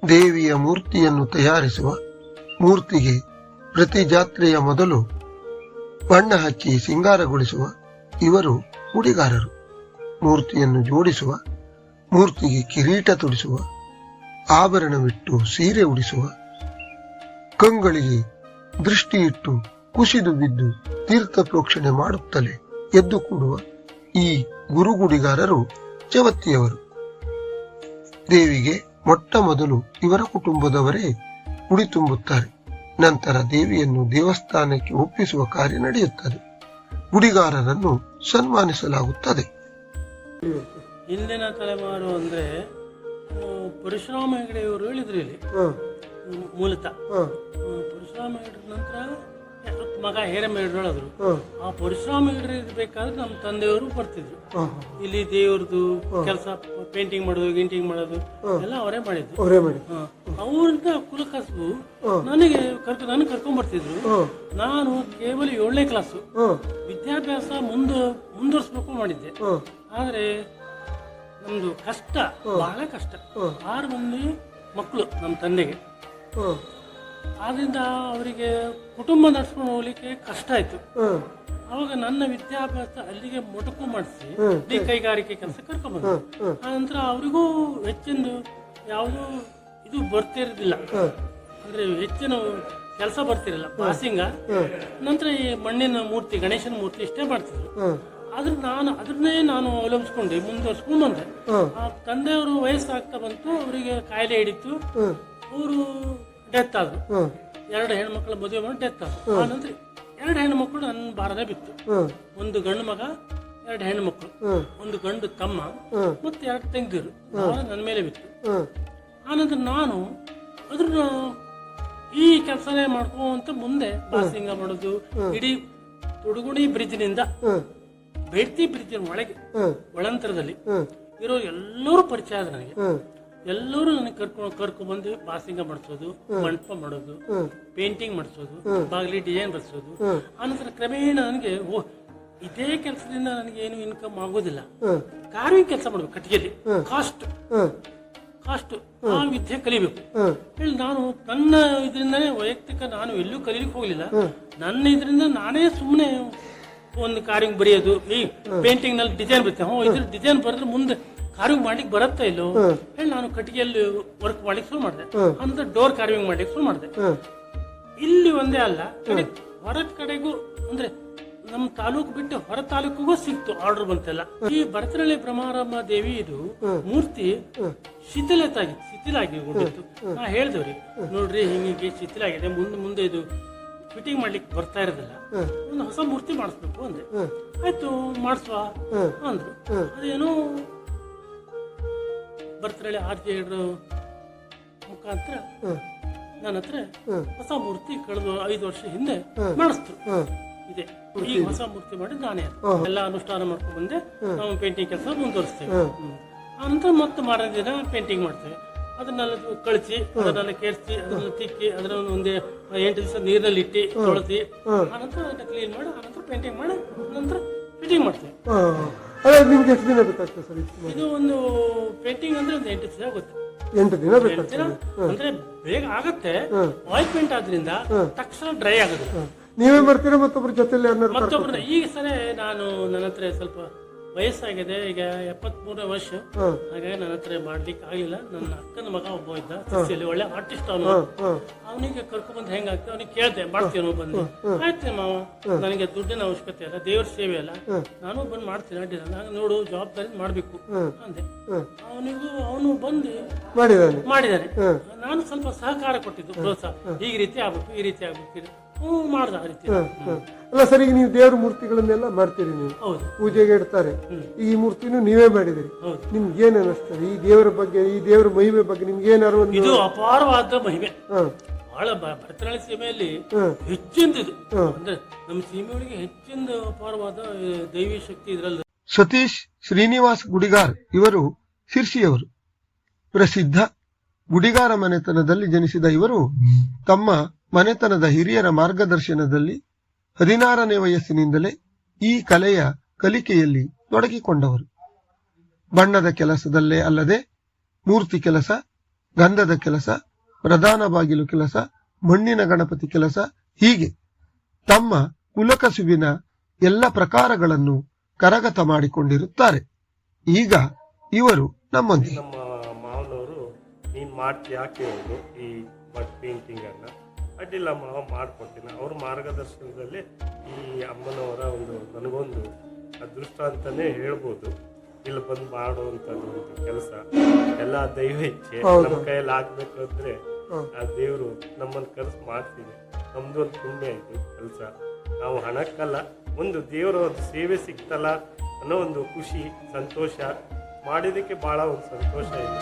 ದೇವಿಯ ಮೂರ್ತಿಯನ್ನು ತಯಾರಿಸುವ, ಮೂರ್ತಿಗೆ ಪ್ರತಿ ಜಾತ್ರೆಯ ಮೊದಲು ಬಣ್ಣ ಹಚ್ಚಿ ಸಿಂಗಾರಗೊಳಿಸುವ ಇವರು ಗುಡಿಗಾರರು. ಮೂರ್ತಿಯನ್ನು ಜೋಡಿಸುವ, ಮೂರ್ತಿಗೆ ಕಿರೀಟ ತೊಡಿಸುವ, ಆಭರಣವಿಟ್ಟು ಸೀರೆ ಉಡಿಸುವ, ಕಂಗಳಿಗೆ ದೃಷ್ಟಿಯಿಟ್ಟು ಕುಸಿದು ಬಿದ್ದು ತೀರ್ಥ ಪ್ರೋಕ್ಷಣೆ ಮಾಡುತ್ತಲೇ ಎದ್ದು ಕೂಡುವ ಈ ಗುರುಗುಡಿಗಾರರು ಚವತ್ತಿಯವರು. ದೇವಿಗೆ ಮೊಟ್ಟ ಮೊದಲು ಇವರ ಕುಟುಂಬದವರೇ ಉಡಿ ತುಂಬುತ್ತಾರೆ. ನಂತರ ದೇವಿಯನ್ನು ದೇವಸ್ಥಾನಕ್ಕೆ ಒಪ್ಪಿಸುವ ಕಾರ್ಯ ನಡೆಯುತ್ತದೆ. ಗುಡಿಗಾರರನ್ನು ಸನ್ಮಾನಿಸಲಾಗುತ್ತದೆ. ಹಿಂದಿನ ತಲೆಮಾರು ಅಂದ್ರೆ ಪರಶುರಾಮ ಹೆಗಡೆಯವರು ಹೇಳಿದ್ರು ಇಲ್ಲಿ ಮೂಲತಃ. ಪರಶುರಾಮ ಹೆಗಡೆ ನಂತರ ಮಗ ಹೇರಮ್ಮ ಹೆಗಡೆಯವರು. ಆ ಪರಶುರಾಮ ಹೆಗಡೆ ಇರ್ಬೇಕಾದ್ರೆ ನಮ್ಮ ತಂದೆಯವರು ಬರ್ತಿದ್ರು. ಇಲ್ಲಿ ದೇವ್ರದ್ದು ಕೆಲಸ, ಪೇಂಟಿಂಗ್ ಮಾಡೋದು, ಗಿಂಟಿಂಗ್ ಮಾಡೋದು ಎಲ್ಲ ಅವರೇ ಮಾಡಿದ್ರು. ಅವ್ರಿಂದ ಕುಲಕಸಬು ನನಗೆ ಕರ್ಕೊಂಡ್ ಬರ್ತಿದ್ರು. ನಾನು ಕೇವಲ 7ನೇ ಕ್ಲಾಸು ವಿದ್ಯಾಭ್ಯಾಸ ಮುಂದುವರಿಸಬೇಕು ಮಾಡಿದ್ದೆ. ಆದ್ರೆ ನಮ್ದು ಕಷ್ಟ, ಬಹಳ ಕಷ್ಟ. 6 ಮಂದಿ ಮಕ್ಕಳು ನಮ್ಮ ತಂದೆಗೆ. ಆದ್ರಿಂದ ಅವರಿಗೆ ಕುಟುಂಬ ನಡ್ಸ್ಕೊಂಡು ಹೋಗ್ಲಿಕ್ಕೆ ಕಷ್ಟ ಆಯ್ತು. ಅವಾಗ ನನ್ನ ವಿದ್ಯಾಭ್ಯಾಸ ಅಲ್ಲಿಗೆ ಮೊಟಕು ಮಾಡಿಸಿ ಕೈಗಾರಿಕೆ ಕೆಲಸ ಕರ್ಕೊಂಡ್ಬಂದ್ರು. ಆನಂತರ ಅವರಿಗೂ ಹೆಚ್ಚಿನ ಯಾವುದು ಇದು ಬರ್ತಿರಲಿಲ್ಲ, ಅಂದ್ರೆ ಹೆಚ್ಚಿನ ಕೆಲಸ ಬರ್ತಿರಲಿಲ್ಲ. ಪಾಸಿಂಗ ನಂತರ ಈ ಮಣ್ಣಿನ ಮೂರ್ತಿ, ಗಣೇಶನ ಮೂರ್ತಿ ಇಷ್ಟೇ ಮಾಡ್ತಿದ್ರು. ಆದ್ರೆ ಅದನ್ನೇ ನಾನು ಅವಲಂಬಿಸ್ಕೊಂಡೆ ಮುಂದುವರ್ಸ್ಕೊಂಡ್ ಬಂದೆ. ಆ ತಂದೆಯವರು ವಯಸ್ಸಾಗ್ತಾ ಬಂತು, ಅವರಿಗೆ ಕಾಯಿಲೆ ಹಿಡಿತು. ಅವರು ಡೆತ್ ಆದ್ರು. 2 ಹೆಣ್ಮಕ್ಳ ಮದುವೆ ಮಾಡಿ ಡೆತ್ ಆದ್ರು. ಆ ನಂತರ 2 ಹೆಣ್ಮಕ್ಳು ನನ್ನ ಬಾರದೆ ಬಿತ್ತು. ಒಂದು ಗಂಡು ಮಗ, 2 ಹೆಣ್ಮಕ್ಳು, ಒಂದು ಗಂಡು ತಮ್ಮ ಮತ್ತೆ 2 ತಂಗಿರು ನನ್ನ ಮೇಲೆ ಬಿತ್ತು. ಆನಂತರ ನಾನು ಅದ್ರ ಈ ಕೆಲಸನೇ ಮಾಡ್ಕೊಂತ ಮುಂದೆ ಪಾಸಿಂಗ ಮಾಡೋದು. ಇಡೀ ತುಡುಗುಣಿ ಬ್ರಿಡ್ಜ್ನಿಂದ ಬೇಡ್ತಿ ಬ್ರಿಡ್ಜ್ ಒಳಗೆ ಒಳಂತರದಲ್ಲಿ ಇರೋ ಎಲ್ಲರೂ ಪರಿಚಯ ಆದ ನನಗೆ. ಎಲ್ಲರೂ ನನಗೆ ಕರ್ಕೊಂಡ್ ಬಂದು ಪಾಸಿಂಗ ಮಾಡಿಸೋದು, ಮಂಟಪ ಮಾಡೋದು, ಪೇಂಟಿಂಗ್ ಮಾಡಿಸೋದು, ಬಾಗಿಲಿ ಡಿಸೈನ್ ಬರ್ಸೋದು. ಆನಂತರ ಕ್ರಮೇಣ ನನಗೆ ಇದೇ ಕೆಲಸದಿಂದ ನನಗೆ ಏನು ಇನ್ಕಮ್ ಆಗೋದಿಲ್ಲ. ಕಾರ್ವಿಂಗ್ ಕೆಲಸ ಮಾಡ್ಬೇಕು, ಕಟ್ಟಿಗೆಯಲ್ಲಿ ಕಾಸ್ಟ್ ಆ ವಿದ್ಯೆ ಕಲಿಬೇಕು ಹೇಳಿ ನಾನು ನನ್ನ ಇದರಿಂದಾನೇ ವೈಯಕ್ತಿಕ ನಾನು ಎಲ್ಲೂ ಕಲೀಲಿಕ್ಕೆ ಹೋಗ್ಲಿಲ್ಲ. ನನ್ನ ಇದರಿಂದ ನಾನೇ ಸುಮ್ಮನೆ ಒಂದು ಕಾರ್ವಿಂಗ್ ಬರೆಯೋದು, ಈ ಪೇಂಟಿಂಗ್ ನಲ್ಲಿ ಡಿಸೈನ್ ಬರುತ್ತೆ. ಇದ್ರ ಡಿಸೈನ್ ಬರೆದ್ರೆ ಮುಂದೆ ಕಾರ್ವಿಂಗ್ ಮಾಡ್ಲಿಕ್ಕೆ ಬರುತ್ತಾ ಇಲ್ಲೋ ಹೇಳಿ ನಾನು ಕಟ್ಟಿಗೆಯಲ್ಲಿ ವರ್ಕ್ ಮಾಡ್ಲಿಕ್ಕೆ ಶುರು ಮಾಡಿದೆ. ಅಂತ ಡೋರ್ ಕಾರ್ವಿಂಗ್ ಮಾಡ್ಲಿಕ್ಕೆ ಶುರು ಮಾಡಿದೆ. ಇಲ್ಲಿ ಒಂದೇ ಅಲ್ಲ, ಹೊರ ಕಡೆಗೂ ಅಂದ್ರೆ ನಮ್ಮ ತಾಲೂಕು ಬಿಟ್ಟು ಹೊರ ತಾಲೂಕಿಗೂ ಸಿಕ್ತು ಆರ್ಡರ್ ಬಂತೆಲ್ಲ. ಈ ಭರತನಹಳ್ಳಿ ಬ್ರಹ್ಮಾರಮ್ಮ ದೇವಿ ಇದು ಮೂರ್ತಿ ಶಿಥಿಲಾಗಿ ಹೋಗಿತ್ತು. ನಾ ಹೇಳ್ದವ್ರಿ, ನೋಡ್ರಿ ಹಿಂಗೆ ಶಿಥಿಲಾಗಿದೆ, ಮುಂದೆ ಇದು ಫಿಟ್ಟಿಂಗ್ ಮಾಡ್ಲಿಕ್ಕೆ ಬರ್ತಾ ಇರೋದಿಲ್ಲ, ಒಂದು ಹೊಸ ಮೂರ್ತಿ ಮಾಡಿಸ್ಬೇಕು ಅಂದೆ. ಆಯ್ತು ಮಾಡಿಸುವ ಅಂದ್ರು. ಅದೇನೋ ಭರತನಹಳ್ಳಿ ಆರ್ಜಿ ಹೇಳ್ರ ಮುಖಾಂತರ ನನ್ನ ಹತ್ರ ಹೊಸ ಮೂರ್ತಿ ಕಳೆದ 5 ವರ್ಷ ಹಿಂದೆ ಮಾಡಿಸ್ತು. ಇದೆ ಈಗ ಹೊಸ ಮೂರ್ತಿ ಮಾಡಿ ನಾನೇ ಎಲ್ಲ ಅನುಷ್ಠಾನ ಮಾಡ್ಕೊಂಡು ಬಂದೆ. ನಾವು ಪೇಂಟಿಂಗ್ ಕೆಲಸ ಮುಂದುವರಿಸ್ತೇವೆ. ಆನಂತರ ಮತ್ತೆ ಮಾರನೇ ದಿನ ಪೇಂಟಿಂಗ್ ಮಾಡ್ತೇವೆ. ಅದನ್ನೆಲ್ಲ ಕಳಿಸಿ, ಅದನ್ನೆಲ್ಲ ಕೆರ್ಸಿ, ಅದನ್ನ ತಿಕ್ಕಿ, ಅದನ್ನ ಒಂದೇ 8 ದಿವಸ ನೀರಿನಲ್ಲಿ ಇಟ್ಟು ತೊಳೆಸಿ, ಆನಂತರ ಅದನ್ನ ಕ್ಲೀನ್ ಮಾಡಿ, ಆನಂತರ ಪೇಂಟಿಂಗ್ ಮಾಡಿ, ನಂತರ ಫಿಟ್ಟಿಂಗ್ ಮಾಡ್ತೇವೆ. ಇದು ಒಂದು ಪೇಂಟಿಂಗ್ ಅಂದ್ರೆ ಒಂದು 8 ದಿವಸ ಆಗುತ್ತೆ. 8 ದಿನ ಅಂದ್ರೆ ಬೇಗ ಆಗತ್ತೆ. ಆಯಿಲ್ ಪೇಂಟ್ ಆದ್ರಿಂದ ತಕ್ಷಣ ಡ್ರೈ ಆಗೋದಿಲ್ಲ. ನೀವೇ ಬರ್ತೀರಾ ಮತ್ತೊಬ್ರ ಜೊತೆಲಿ? ಮತ್ತೊಬ್ರು ಈಗ ಸರಿ ನಾನು ನನ್ನ ಹತ್ರ ಸ್ವಲ್ಪ ವಯಸ್ಸಾಗಿದೆ, ಈಗ 73 ವರ್ಷ. ಹಾಗಾಗಿ ನನ್ನ ಹತ್ರ ಮಾಡ್ಲಿಕ್ಕೆ ಆಗಿಲ್ಲ. ನನ್ನ ಅಕ್ಕನ ಮಗ ಒಬ್ಬ ಇದ್ದ ಸಿಸಿಯಲ್ಲಿ, ಒಳ್ಳೆ ಆರ್ಟಿಸ್ಟ್ ಅವನು. ಅವನಿಗೆ ಕರ್ಕೊಂಡ್ಬಂದು ಹೆಂಗಾಗ್ತದೆ ಅವನಿಗೆ ಕೇಳ್ದೆ, ಮಾಡ್ತೀನೋ ಬಂದು. ಆಯ್ತು ಮಾವ, ನನಗೆ ದುಡ್ಡಿನ ಅವಶ್ಯಕತೆ ಅಲ್ಲ, ದೇವ್ರ ಸೇವೆ ಅಲ್ಲ, ನಾನು ಬಂದು ಮಾಡ್ತೀನಿ, ಅಡ್ಡಿಲ್ಲ, ನಾನು ನೋಡು ಜವಾಬ್ದಾರಿ ಮಾಡ್ಬೇಕು ಅಂದೆ. ಅವನು ಬಂದು ಮಾಡಿದಾನೆ. ನಾನು ಸ್ವಲ್ಪ ಸಹಕಾರ ಕೊಟ್ಟಿದ್ದು, ಪ್ರೋತ್ಸಾಹ, ಈ ರೀತಿ ಆಗ್ಬೇಕು, ಈ ರೀತಿ ಆಗ್ಬೇಕು, ಮಾಡ್ದ ಆ ರೀತಿ. ಅಲ್ಲ ಸರ್, ಈಗ ನೀವು ದೇವ್ರ ಮೂರ್ತಿಗಳನ್ನೆಲ್ಲ ಮಾಡ್ತೀರಿ, ನೀವು ಪೂಜೆಗೆ ಇಡ್ತಾರೆ. ಈ ಮೂರ್ತಿನೂ ನೀವೇ ಮಾಡಿದಿರಿ. ನಿಮ್ಗೆ ಏನ್ ಅನಿಸ್ತದೆ ಈ ದೇವರ ಬಗ್ಗೆ, ಈ ದೇವರ ಮಹಿಮೆ ಬಗ್ಗೆ ನಿಮ್ಗೆ ಏನಾರು? ಇದು ಅಪಾರವಾದ ಮಹಿಮೆ. ಬಹಳ ಭರತನಹಳ್ಳಿ ಸೀಮೆಯಲ್ಲಿ ಹೆಚ್ಚಿಂದು, ಅಂದ್ರೆ ನಮ್ಮ ಸೀಮೆಯೊಳಗೆ ಹೆಚ್ಚಿನ ಅಪಾರವಾದ ದೈವಿ ಶಕ್ತಿ ಇದ್ರಲ್ಲಿ. ಸತೀಶ್ ಶ್ರೀನಿವಾಸ್ ಗುಡಿಗಾರ್ ಇವರು ಶಿರ್ಸಿಯವರು. ಪ್ರಸಿದ್ಧ ಗುಡಿಗಾರ ಮನೆತನದಲ್ಲಿ ಜನಿಸಿದ ಇವರು ತಮ್ಮ ಮನೆತನದ ಹಿರಿಯರ ಮಾರ್ಗದರ್ಶನದಲ್ಲಿ 16ನೇ ವಯಸ್ಸಿನಿಂದಲೇ ಈ ಕಲೆಯ ಕಲಿಕೆಯಲ್ಲಿ ತೊಡಗಿಕೊಂಡವರು. ಬಣ್ಣದ ಕೆಲಸದಲ್ಲೇ ಅಲ್ಲದೆ ಮೂರ್ತಿ ಕೆಲಸ, ಗಂಧದ ಕೆಲಸ, ಪ್ರಧಾನ ಬಾಗಿಲು ಕೆಲಸ, ಮಣ್ಣಿನ ಗಣಪತಿ ಕೆಲಸ, ಹೀಗೆ ತಮ್ಮ ಕುಲಕಸುಬಿನ ಎಲ್ಲ ಪ್ರಕಾರಗಳನ್ನು ಕರಗತ ಮಾಡಿಕೊಂಡಿರುತ್ತಾರೆ. ಈಗ ಇವರು ನಮ್ಮೊಂದಿಗೆ. ನಮ್ಮ ಮಾವನವರು ನೀನು ಮಾಡ್ತೀಯಾ ಕೇಳಿದ್ರು ಈ ಮಡ್ ಪೇಂಟಿಂಗ್ ಅನ್ನ. ಅಡ್ಡಿಲ್ಲ ಮಾವ ಮಾಡ್ಕೊಡ್ತೀನಿ. ಅವ್ರ ಮಾರ್ಗದರ್ಶನದಲ್ಲಿ ಈ ಅಮ್ಮನವರ ನನಗೊಂದು ಅದೃಷ್ಟ ಅಂತಾನೆ ಹೇಳ್ಬೋದು. ಇಲ್ಲಿ ಬಂದು ಮಾಡುವಂಥದ್ದು ಒಂದು ಕೆಲಸ ಎಲ್ಲ ದೈವ ಇಚ್ಛೆ. ನಮ್ಮ ಕೈಯಲ್ಲಿ ಆಗ್ಬೇಕಾದ್ರೆ ಆ ದೇವರು ನಮ್ಮನ್ನು ಕರೆಸಿ ಮಾಡ್ತಿದೆ. ನಮ್ದು ಒಂದು ಪುಣ್ಯ ಇದು ಕೆಲಸ. ನಾವು ಹಣಕ್ಕಲ್ಲ, ಒಂದು ದೇವರ ಒಂದು ಸೇವೆ ಸಿಗ್ತಲ್ಲ ಅನ್ನೋ ಒಂದು ಖುಷಿ, ಸಂತೋಷ, ಮಾಡಿದ್ದಕ್ಕೆ ಭಾಳ ಒಂದು ಸಂತೋಷ ಇದೆ.